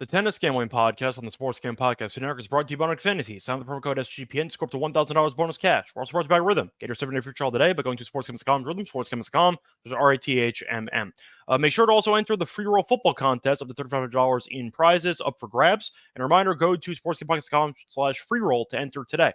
Tennis Gambling Podcast on the Sports Gambling Podcast Network is brought to you by Xfinity. Sign the promo code SGPN, score up to $1,000 bonus cash. We're also brought to you by Rhythm. Get your 7-day free trial today by going to sportsgambling.com. Rhythm, sportsgambling.com. There's RATHMM. Make sure to also enter the free roll football contest up to $3,500 in prizes up for grabs. And a reminder, go to sportsgambling.com/free roll to enter today.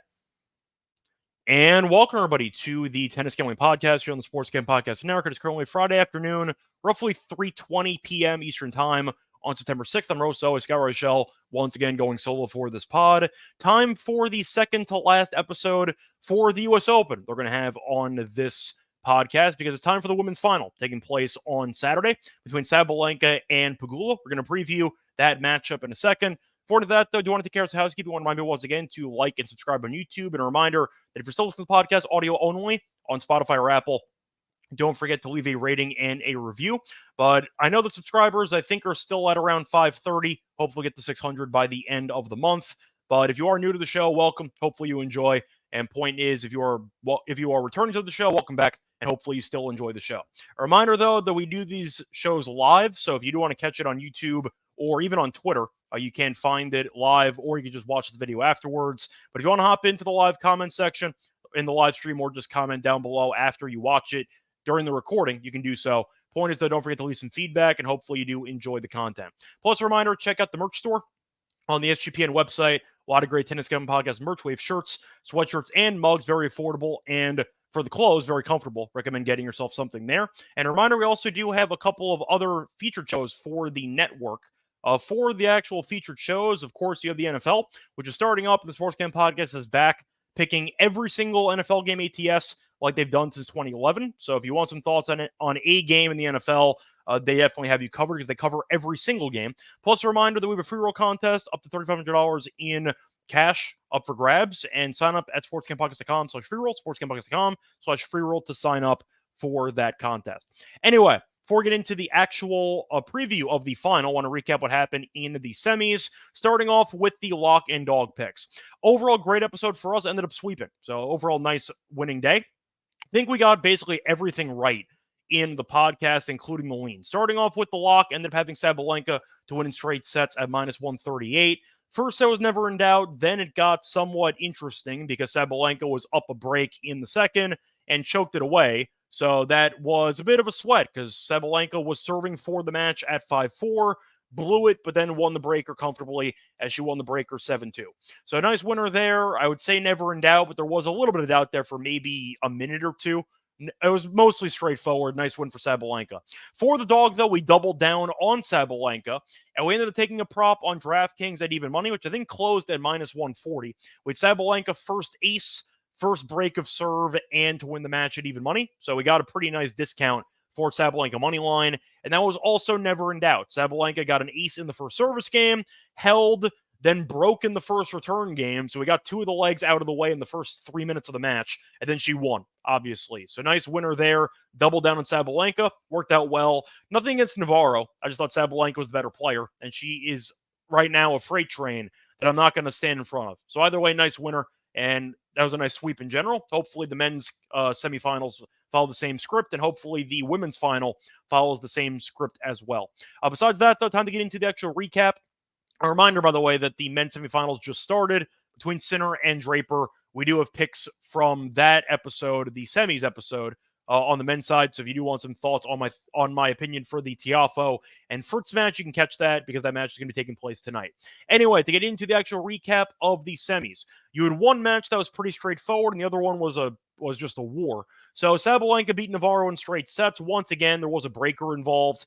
And welcome, everybody, to the Tennis Gambling Podcast here on the Sports Gambling Podcast Network. It is currently Friday afternoon, roughly 3:20 p.m. Eastern Time on September 6th. I'm Rosso, Scott Reichel, once again going solo for this pod. Time for the second to last episode for the U.S. Open they're going to have on this podcast because it's time for the women's final taking place on Saturday between Sabalenka and Pegula. We're going to preview that matchup in a second. Before that, though, I do want to take care of some housekeeping. I want to remind you once again to like and subscribe on YouTube. And a reminder that if you're still listening to the podcast audio only on Spotify or Apple, don't forget to leave a rating and a review. But I know the subscribers, I think, are still at around 530. Hopefully get to 600 by the end of the month. But if you are new to the show, welcome. Hopefully you enjoy. And point is, if you are returning to the show, welcome back. And hopefully you still enjoy the show. A reminder, though, that we do these shows live. So if you do want to catch it on YouTube or even on Twitter, you can find it live, or you can just watch the video afterwards. But if you want to hop into the live comment section in the live stream, or just comment down below after you watch it during the recording, you can do so. Point is, though, don't forget to leave some feedback, and hopefully you do enjoy the content. Plus, a reminder, check out the merch store on the SGPN website. A lot of great Tennis Gambling Podcast merch. We have shirts, sweatshirts, and mugs, very affordable, and for the clothes, very comfortable. Recommend getting yourself something there. And a reminder, we also do have a couple of other featured shows for the network. For the actual featured shows, of course, you have the NFL, which is starting up. The Sports Game Podcast is back, picking every single NFL game ATS like they've done since 2011. So if you want some thoughts on it, on a game in the NFL, they definitely have you covered because they cover every single game. Plus, a reminder that we have a free roll contest up to $3,500 in cash up for grabs. And sign up at sportsgamepodcast.com/free roll, sportsgamepodcast.com/free roll to sign up for that contest. Anyway, before we get into the actual preview of the final, I want to recap what happened in the semis, starting off with the lock and dog picks. Overall, great episode for us. Ended up sweeping. So overall, nice winning day. I think we got basically everything right in the podcast, including the lean. Starting off with the lock, ended up having Sabalenka to win in straight sets at -138. First set was never in doubt. Then it got somewhat interesting because Sabalenka was up a break in the second and choked it away. So that was a bit of a sweat because Sabalenka was serving for the match at 5-4, blew it, but then won the breaker comfortably as she won the breaker 7-2. So a nice winner there. I would say never in doubt, but there was a little bit of doubt there for maybe a minute or two. It was mostly straightforward. Nice win for Sabalenka. For the dog, though, we doubled down on Sabalenka, and we ended up taking a prop on DraftKings at even money, which I think closed at -140, with Sabalenka first ace, first break of serve, and to win the match at even money. So we got a pretty nice discount for Sabalenka money line, and that was also never in doubt. Sabalenka got an ace in the first service game, held, then broke in the first return game. So we got two of the legs out of the way in the first 3 minutes of the match, and then she won, obviously. So nice winner there. Double down on Sabalenka. Worked out well. Nothing against Navarro. I just thought Sabalenka was the better player, and she is right now a freight train that I'm not going to stand in front of. So either way, nice winner, and that was a nice sweep in general. Hopefully the men's semifinals follow the same script, and hopefully the women's final follows the same script as well. Besides that, though, time to get into the actual recap. A reminder, by the way, that the men's semifinals just started between Sinner and Draper. We do have picks from that episode, the semis episode, on the men's side. So if you do want some thoughts on my opinion for the Tiafoe and Fritz match, you can catch that because that match is going to be taking place tonight. Anyway, to get into the actual recap of the semis, you had one match that was pretty straightforward, and the other one was just a war. So Sabalenka beat Navarro in straight sets. Once again, there was a breaker involved.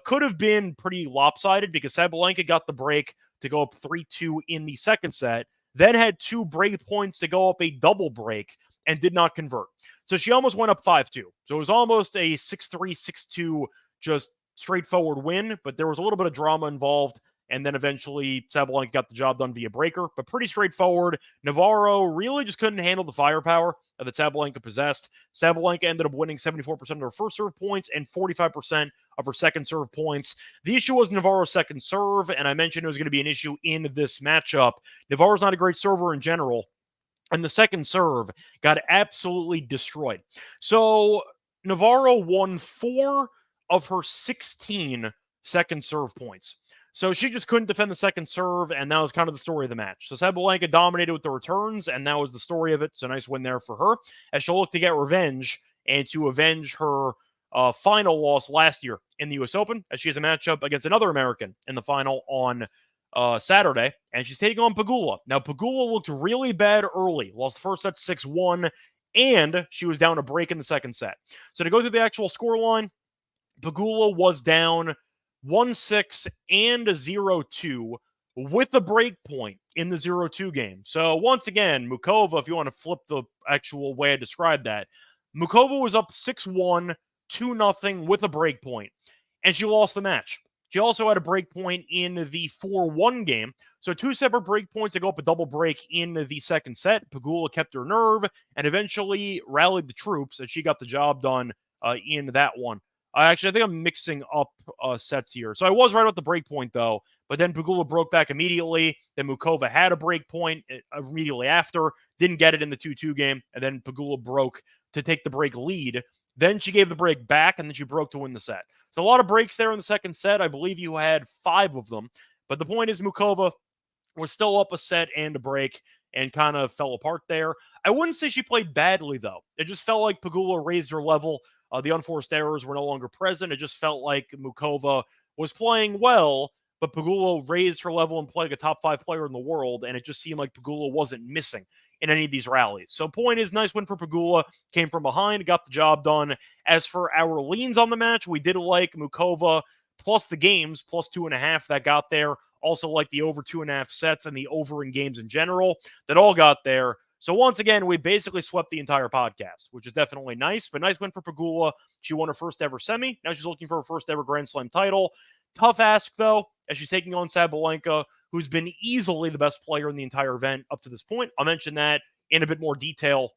Could have been pretty lopsided because Sabalenka got the break to go up 3-2 in the second set, then had two break points to go up a double break and did not convert. So she almost went up 5-2. So it was almost a 6-3, 6-2 just straightforward win, but there was a little bit of drama involved, and then eventually Sabalenka got the job done via breaker, but pretty straightforward. Navarro really just couldn't handle the firepower that Sabalenka possessed. Sabalenka ended up winning 74% of her first serve points and 45% of her second serve points. The issue was Navarro's second serve, and I mentioned it was going to be an issue in this matchup. Navarro's not a great server in general, and the second serve got absolutely destroyed. So Navarro won 4 of her 16 second serve points. So she just couldn't defend the second serve, and that was kind of the story of the match. So Sabalenka dominated with the returns, and that was the story of it. So nice win there for her, as she'll look to get revenge and to avenge her final loss last year in the U.S. Open, as she has a matchup against another American in the final on Saturday, and she's taking on Pegula. Now, Pegula looked really bad early, lost the first set 6-1, and she was down a break in the second set. So to go through the actual scoreline, Pegula was down 1-6 and a 0-2 with a break point in the 0-2 game. So once again, Mukova, if you want to flip the actual way I described that, Mukova was up 6-1, 2-0 with a break point, and she lost the match. She also had a break point in the 4-1 game. So two separate break points to go up a double break in the second set. Pegula kept her nerve and eventually rallied the troops, and she got the job done in that one. I think I'm mixing up sets here. So I was right about the break point, though. But then Pegula broke back immediately. Then Mukova had a break point immediately after. Didn't get it in the 2-2 game. And then Pegula broke to take the break lead. Then she gave the break back, and then she broke to win the set. So a lot of breaks there in the second set. I believe you had 5 of them. But the point is Mukova was still up a set and a break and kind of fell apart there. I wouldn't say she played badly, though. It just felt like Pegula raised her level. The unforced errors were no longer present. It just felt like Mukova was playing well, but Pegula raised her level and played like a top 5 player in the world, and it just seemed like Pegula wasn't missing in any of these rallies. So point is, nice win for Pegula. Came from behind, got the job done. As for our leans on the match, we did like Mukova plus the games, plus 2.5 that got there. Also like the over 2.5 sets and the over in games in general that all got there. So once again, we basically swept the entire podcast, which is definitely nice, but nice win for Pegula. She won her first ever semi. Now she's looking for her first ever Grand Slam title. Tough ask, though, as she's taking on Sabalenka, who's been easily the best player in the entire event up to this point. I'll mention that in a bit more detail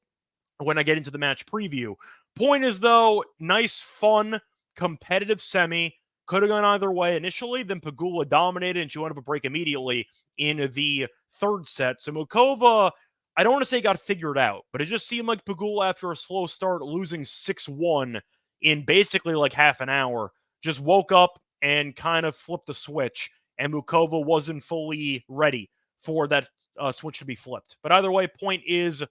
when I get into the match preview. Point is, though, nice, fun, competitive semi. Could have gone either way initially. Then Pegula dominated, and she went up a break immediately in the third set. So Mukova, I don't want to say got figured out, but it just seemed like Pegula, after a slow start, losing 6-1 in basically like half an hour, just woke up and kind of flipped the switch, and Mukova wasn't fully ready for that switch to be flipped. But either way, point is,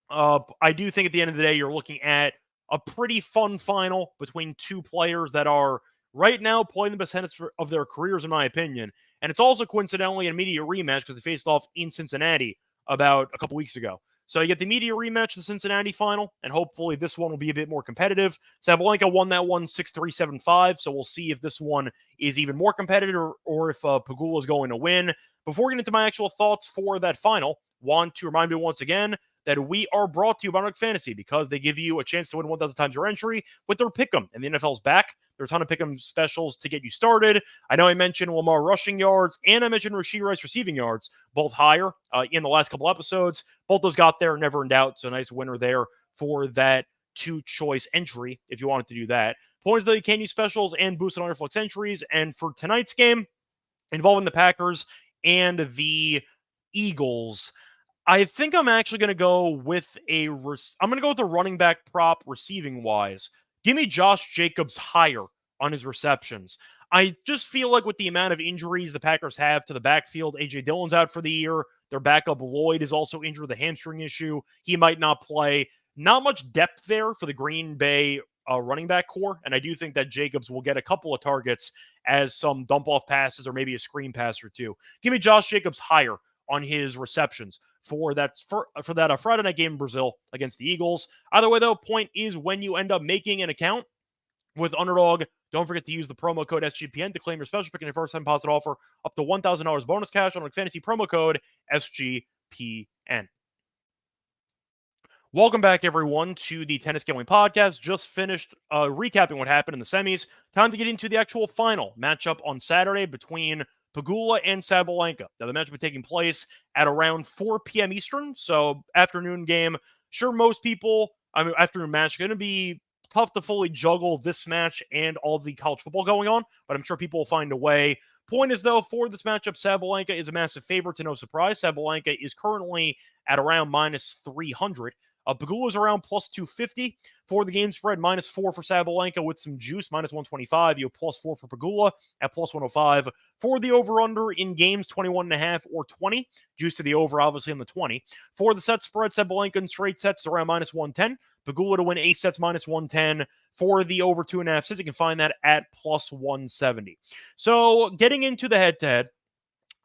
I do think at the end of the day, you're looking at a pretty fun final between two players that are right now playing the best tennis of their careers, in my opinion. And it's also coincidentally an immediate rematch because they faced off in Cincinnati about a couple weeks ago. So you get the immediate rematch of the Cincinnati final, and hopefully this one will be a bit more competitive. Sabalenka won that one 6-3, 7-5, so we'll see if this one is even more competitive or if Pegula is going to win. Before getting into my actual thoughts for that final, want to remind you once again that we are brought to you by Nordic Fantasy because they give you a chance to win 1,000 times your entry with their Pick'em, and the NFL's back. There are a ton of Pick'em specials to get you started. I know I mentioned Lamar rushing yards, and I mentioned Rashee Rice receiving yards, both higher in the last couple episodes. Both those got there, never in doubt, so nice winner there for that two-choice entry if you wanted to do that. Points, though, you can use specials and boost on your flex entries, and for tonight's game, involving the Packers and the Eagles, I think I'm actually going to go with a running back prop receiving wise. Give me Josh Jacobs higher on his receptions. I just feel like with the amount of injuries the Packers have to the backfield, A.J. Dillon's out for the year. Their backup Lloyd is also injured with a hamstring issue. He might not play. Not much depth there for the Green Bay running back core, and I do think that Jacobs will get a couple of targets as some dump-off passes or maybe a screen pass or two. Give me Josh Jacobs higher on his receptions for that Friday night game in Brazil against the Eagles. Either way, though, point is when you end up making an account with Underdog, don't forget to use the promo code SGPN to claim your special pick and your first-time deposit offer up to $1,000 bonus cash on Fantasy promo code SGPN. Welcome back, everyone, to the Tennis Gambling Podcast. Just finished recapping what happened in the semis. Time to get into the actual final matchup on Saturday between Pegula and Sabalenka. Now, the match will be taking place at around 4 p.m. Eastern, so afternoon game. Sure, most people, afternoon match, going to be tough to fully juggle this match and all the college football going on, but I'm sure people will find a way. Point is, though, for this matchup, Sabalenka is a massive favorite to no surprise. Sabalenka is currently at around minus 300 Pegula's around plus 250 for the game spread, -4 for Sabalenka with some juice, -125. You have +4 for Pegula at +105. For the over-under in games, 21.5 or 20. Juice to the over, obviously, on the 20. For the set spread, Sabalenka in straight sets is around -110. Pegula to win ace sets, -110. For the over 2.5 sets, you can find that at +170. So getting into the head-to-head,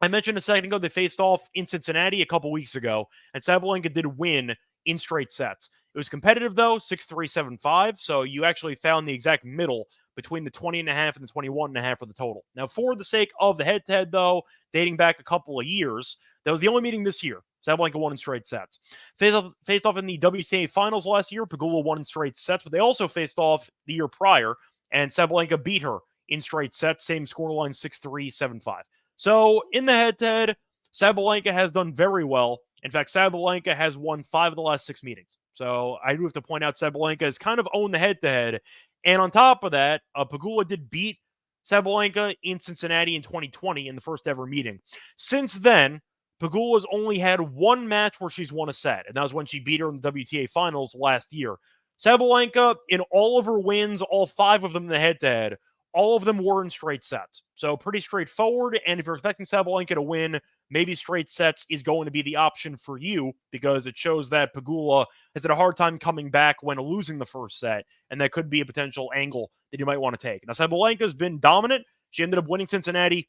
I mentioned a second ago they faced off in Cincinnati a couple weeks ago, and Sabalenka did win in straight sets. It was competitive, though, 6-3, 7-5, so you actually found the exact middle between the 20.5 and the 21.5 for the total. Now, for the sake of the head-to-head, though, dating back a couple of years, that was the only meeting this year. Sabalenka won in straight sets. Faced off in the WTA finals last year, Pegula won in straight sets, but they also faced off the year prior, and Sabalenka beat her in straight sets, same scoreline, 6-3, 7-5. So in the head-to-head, Sabalenka has done very well. In fact, Sabalenka has won 5 of the last 6 meetings. So I do have to point out Sabalenka has kind of owned the head-to-head. And on top of that, Pegula did beat Sabalenka in Cincinnati in 2020 in the first ever meeting. Since then, Pegula's only had one match where she's won a set, and that was when she beat her in the WTA finals last year. Sabalenka, in all of her wins, all 5 of them in the head-to-head, all of them were in straight sets. So pretty straightforward. And if you're expecting Sabalenka to win, maybe straight sets is going to be the option for you because it shows that Pegula has had a hard time coming back when losing the first set. And that could be a potential angle that you might want to take. Now, Sabalenka's been dominant. She ended up winning Cincinnati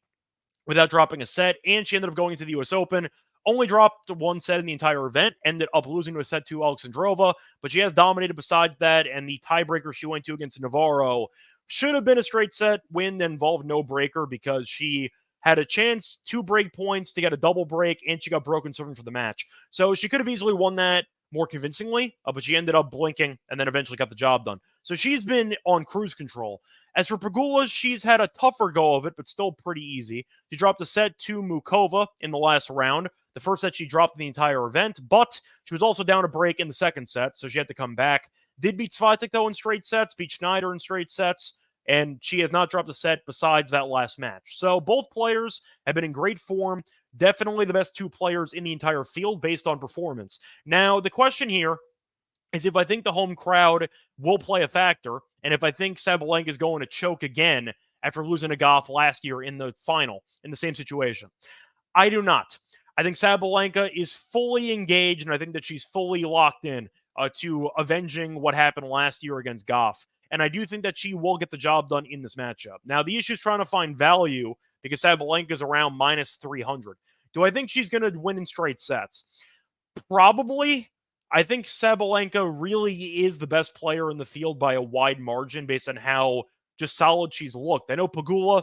without dropping a set, and she ended up going to the U.S. Open. Only dropped one set in the entire event, ended up losing to a set to Alexandrova, but she has dominated besides that, and the tiebreaker she went to against Navarro should have been a straight set win that involved no breaker because she had a chance, 2 break points to get a double break, and she got broken serving for the match. So she could have easily won that more convincingly, but she ended up blinking and then eventually got the job done. So she's been on cruise control. As for Pegula, she's had a tougher go of it, but still pretty easy. She dropped a set to Mukova in the last round. The first set she dropped in the entire event, but she was also down a break in the second set, so she had to come back. Did beat Swiatek, though, in straight sets, beat Schneider in straight sets, and she has not dropped a set besides that last match. So both players have been in great form. Definitely the best 2 players in the entire field based on performance. Now, the question here is if I think the home crowd will play a factor, and if I think Sabalenka is going to choke again after losing to Goff last year in the final in the same situation. I do not. I think Sabalenka is fully engaged, and I think that she's fully locked in to avenging what happened last year against Goff. And I do think that she will get the job done in this matchup. Now, the issue is trying to find value because Sabalenka is around -300. Do I think she's going to win in straight sets? Probably. I think Sabalenka really is the best player in the field by a wide margin based on how just solid she's looked. I know Pegula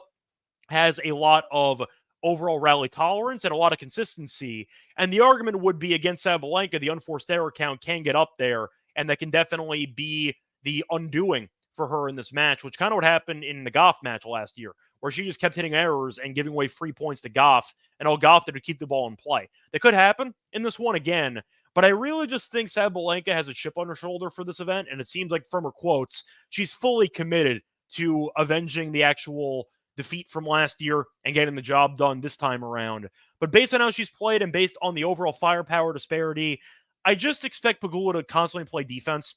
has a lot of overall rally tolerance and a lot of consistency. And the argument would be against Sabalenka, the unforced error count can get up there, and that can definitely be the undoing for her in this match, which kind of what happened in the Goff match last year, where she just kept hitting errors and giving away free points to Goff, and all Goff did to keep the ball in play. That could happen in this one again, but I really just think Sabalenka has a chip on her shoulder for this event, and it seems like from her quotes, she's fully committed to avenging the actual defeat from last year and getting the job done this time around. But based on how she's played and based on the overall firepower disparity, I just expect Pegula to constantly play defense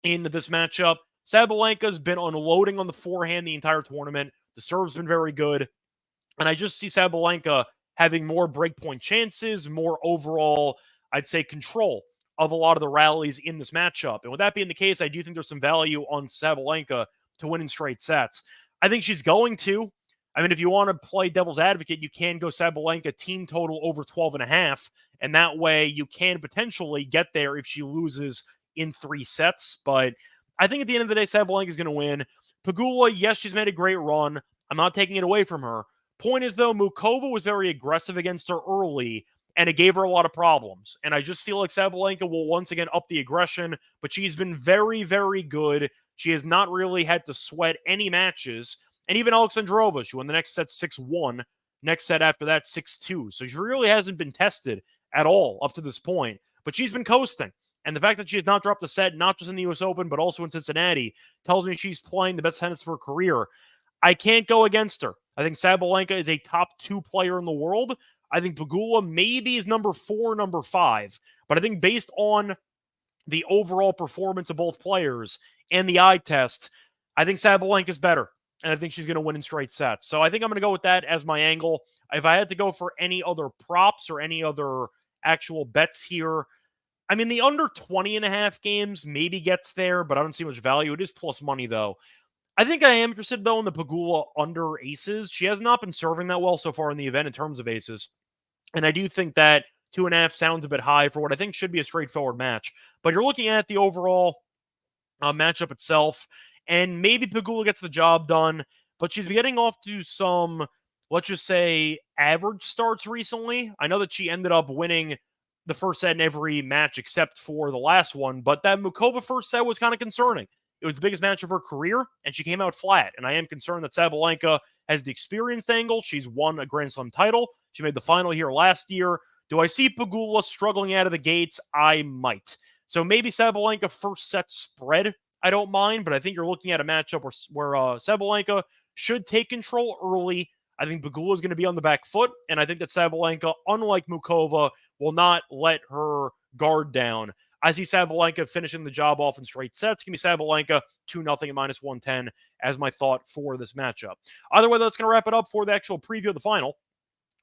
in this matchup. Sabalenka's been unloading on the forehand the entire tournament. The serve's been very good. And I just see Sabalenka having more breakpoint chances, more overall, I'd say, control of a lot of the rallies in this matchup. And with that being the case, I do think there's some value on Sabalenka to win in straight sets. I think she's going to. I mean, if you want to play devil's advocate, you can go Sabalenka team total over 12.5, and that way you can potentially get there if she loses in 3 sets. But I think at the end of the day, Sabalenka is going to win. Pegula, yes, she's made a great run. I'm not taking it away from her. Point is, though, Mukova was very aggressive against her early, and it gave her a lot of problems. And I just feel like Sabalenka will once again up the aggression, but she's been very, very good. She has not really had to sweat any matches. And even Alexandrova, she won the next set 6-1. Next set after that, 6-2. So she really hasn't been tested at all up to this point. But she's been coasting. And the fact that she has not dropped a set, not just in the U.S. Open, but also in Cincinnati, tells me she's playing the best tennis of her career. I can't go against her. I think Sabalenka is a top 2 player in the world. I think Pegula maybe is number 4, number 5. But I think based on the overall performance of both players and the eye test, I think Sabalenka's better. And I think she's going to win in straight sets. So I think I'm going to go with that as my angle. If I had to go for any other props or any other actual bets here, I mean, the under 20.5 games maybe gets there, but I don't see much value. It is plus money, though. I think I am interested, though, in the Pegula under aces. She has not been serving that well so far in the event in terms of aces. And I do think that 2.5 sounds a bit high for what I think should be a straightforward match. But you're looking at the overall matchup itself, and maybe Pegula gets the job done, but she's getting off to some, let's just say, average starts recently. I know that she ended up winning the first set in every match except for the last one, but that Mukova first set was kind of concerning. It was the biggest match of her career, and she came out flat. And I am concerned that Sabalenka has the experienced angle. She's won a Grand Slam title. She made the final here last year. Do I see Pegula struggling out of the gates? I might. So maybe Sabalenka first set spread, I don't mind, but I think you're looking at a matchup where Sabalenka should take control early. I think Pegula is going to be on the back foot, and I think that Sabalenka, unlike Mukova, will not let her guard down. I see Sabalenka finishing the job off in straight sets. Give me Sabalenka 2-0 at minus 110 as my thought for this matchup. Either way, that's going to wrap it up for the actual preview of the final.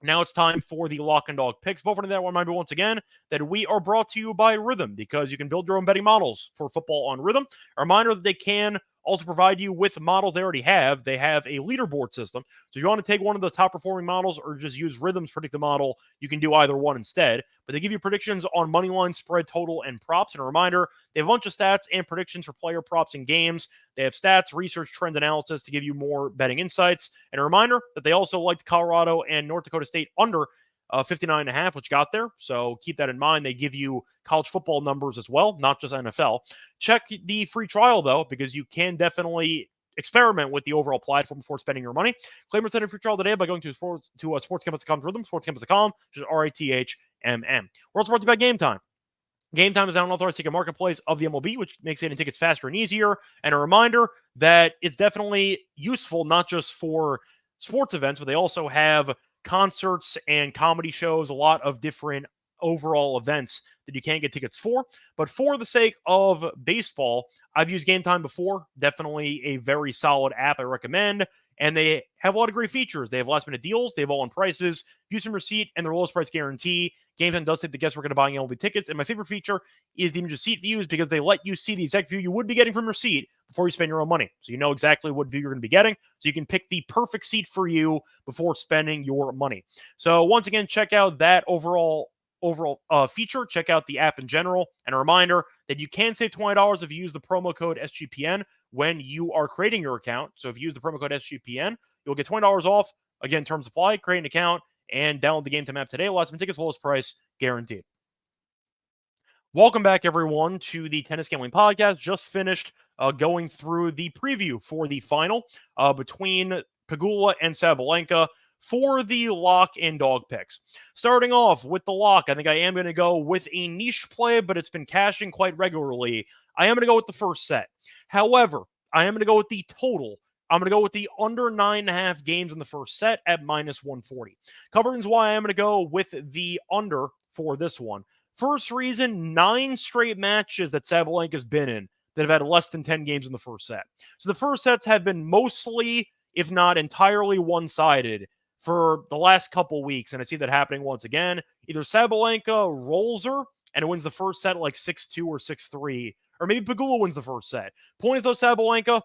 Now it's time for the lock and dog picks. Before that, I want to remind you once again that we are brought to you by Rhythm, because you can build your own betting models for football on Rhythm. A reminder that they can also provide you with models they already have. They have a leaderboard system. So if you want to take one of the top performing models or just use Rhythm's predictive model, you can do either one instead. But they give you predictions on money line, spread, total, and props. And a reminder, they have a bunch of stats and predictions for player props and games. They have stats, research, trend analysis to give you more betting insights. And a reminder that they also liked Colorado and North Dakota State under 59.5, which got there. So keep that in mind. They give you college football numbers as well, not just NFL. Check the free trial, though, because you can definitely experiment with the overall platform before spending your money. Claim your free trial today by going to sportscampus.com Rhythm, sportscampus.com, which is RITHMM. We're also brought to you by Game Time. Game Time is now an authorized ticket marketplace of the MLB, which makes getting tickets faster and easier. And a reminder that it's definitely useful not just for sports events, but they also have concerts and comedy shows, a lot of different overall events that you can't get tickets for. But for the sake of baseball, I've used Game Time before. Definitely a very solid app I recommend. And they have a lot of great features. They have last minute deals. They have all-in prices, use and receipt, and their lowest price guarantee. Game Time does take the guesswork into buying MLB tickets. And my favorite feature is the image of seat views, because they let you see the exact view you would be getting from your seat before you spend your own money. So you know exactly what view you're going to be getting. So you can pick the perfect seat for you before spending your money. So once again, check out that overall feature. Check out the app in general. And a reminder that you can save $20 if you use the promo code SGPN when you are creating your account. So if you use the promo code SGPN, you'll get $20 off. Again, terms apply. Create an account and download the Game Time app today. Last minute tickets, lowest price guaranteed. Welcome back, everyone, to the Tennis Gambling Podcast. Just finished going through the preview for the final between Pegula and Sabalenka for the lock and dog picks. Starting off with the lock, I think I am going to go with a niche play, but it's been cashing quite regularly. I am going to go with the first set. However, I am going to go with the total. I'm going to go with the under 9.5 games in the first set at minus 140. Couple reasons why I am going to go with the under for this one. First reason, 9 straight matches that Sabalenka's been in that have had less than 10 games in the first set. So the first sets have been mostly, if not entirely, one-sided for the last couple weeks, and I see that happening once again. Either Sabalenka rolls her and wins the first set like 6-2 or 6-3, or maybe Pegula wins the first set. Point is, though, Sabalenka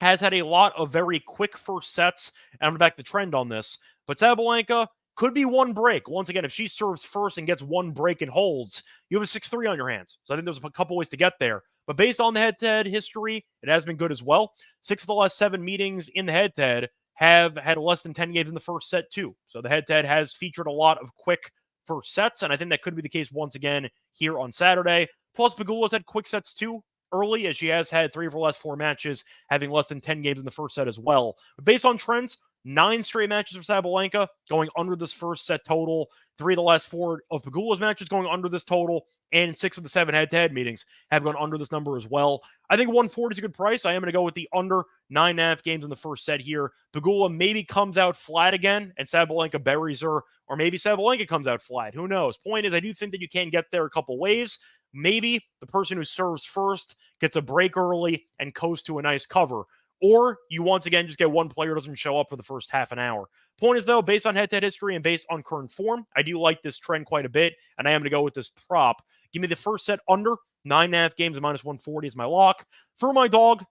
has had a lot of very quick first sets, and I'm going to back the trend on this, but Sabalenka could be one break. Once again, if she serves first and gets one break and holds, you have a 6-3 on your hands. So I think there's a couple ways to get there. But based on the head-to-head history, it has been good as well. 6 of the last 7 meetings in the head-to-head have had less than 10 games in the first set too. So the head-to-head has featured a lot of quick first sets, and I think that could be the case once again here on Saturday. Plus, Pegula's had quick sets too early, as she has had 3 of her last 4 matches having less than 10 games in the first set as well. But based on trends, 9 straight matches for Sabalenka going under this first set total. 3 of the last 4 of Pegula's matches going under this total, and 6 of the 7 head-to-head meetings have gone under this number as well. I think 140 is a good price. I am going to go with the under 9.5 games in the first set here. Pegula maybe comes out flat again, and Sabalenka buries her, or maybe Sabalenka comes out flat. Who knows? Point is, I do think that you can get there a couple ways. Maybe the person who serves first gets a break early and coasts to a nice cover. Or you once again just get one player who doesn't show up for the first half an hour. Point is, though, based on head-to-head history and based on current form, I do like this trend quite a bit, and I am going to go with this prop. Give me the first set under 9.5 games at minus 140 is my lock. For my dog,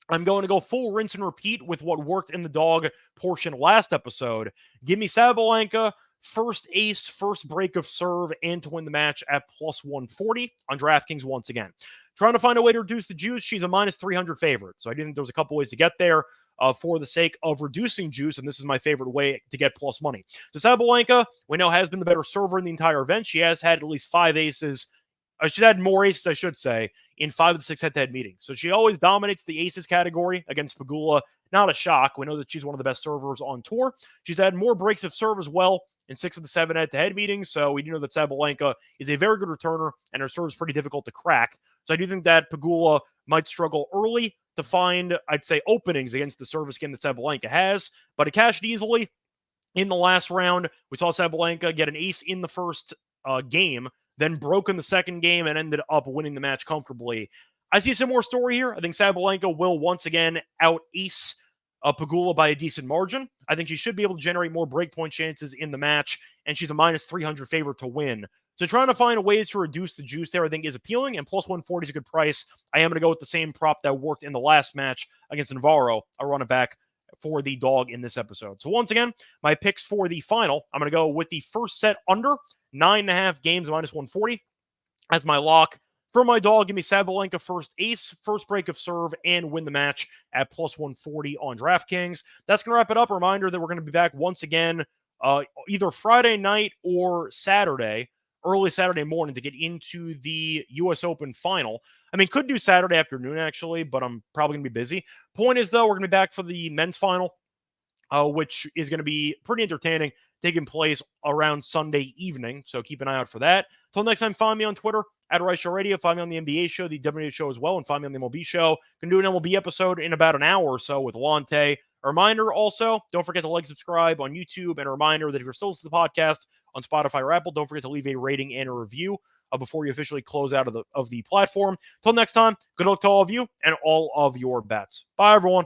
I'm going to go full rinse and repeat with what worked in the dog portion last episode. Give me Sabalenka, first ace, first break of serve, and to win the match at plus 140 on DraftKings once again. Trying to find a way to reduce the juice. She's a minus 300 favorite. So I do think there's a couple ways to get there for the sake of reducing juice, and this is my favorite way to get plus money. So Sabalenka, we know, has been the better server in the entire event. She has had at least 5 aces. She's had more aces, I should say, in 5 of the 6 head-to-head meetings. So she always dominates the aces category against Pegula. Not a shock. We know that she's one of the best servers on tour. She's had more breaks of serve as well in 6 of the 7 head-to-head meetings. So we do know that Sabalenka is a very good returner, and her serve is pretty difficult to crack. So I do think that Pegula might struggle early to find, I'd say, openings against the service game that Sabalenka has. But it cashed easily in the last round. We saw Sabalenka get an ace in the first game, then broke in the second game and ended up winning the match comfortably. I see a similar story here. I think Sabalenka will once again out-ace Pegula by a decent margin. I think she should be able to generate more breakpoint chances in the match, and she's a minus 300 favorite to win. So trying to find ways to reduce the juice there, I think, is appealing, and plus 140 is a good price. I am going to go with the same prop that worked in the last match against Navarro. I'll run it back for the dog in this episode. So once again, my picks for the final, I'm going to go with the first set under 9.5 games minus 140 as my lock. For my dog, give me Sabalenka first ace, first break of serve, and win the match at plus 140 on DraftKings. That's going to wrap it up. A reminder that we're going to be back once again either Friday night or Saturday, early Saturday morning, to get into the U.S. Open final. I mean, could do Saturday afternoon, actually, but I'm probably going to be busy. Point is, though, we're going to be back for the men's final, which is going to be pretty entertaining, taking place around Sunday evening. So keep an eye out for that. Until next time, find me on Twitter at Reichel Radio. Find me on the NBA show, the WTA show as well, and find me on the MLB show. Going to do an MLB episode in about an hour or so with Lante. A reminder also, don't forget to like, subscribe on YouTube, and a reminder that if you're still listening to the podcast on Spotify or Apple, don't forget to leave a rating and a review before you officially close out of the platform. Until next time, good luck to all of you and all of your bets. Bye, everyone.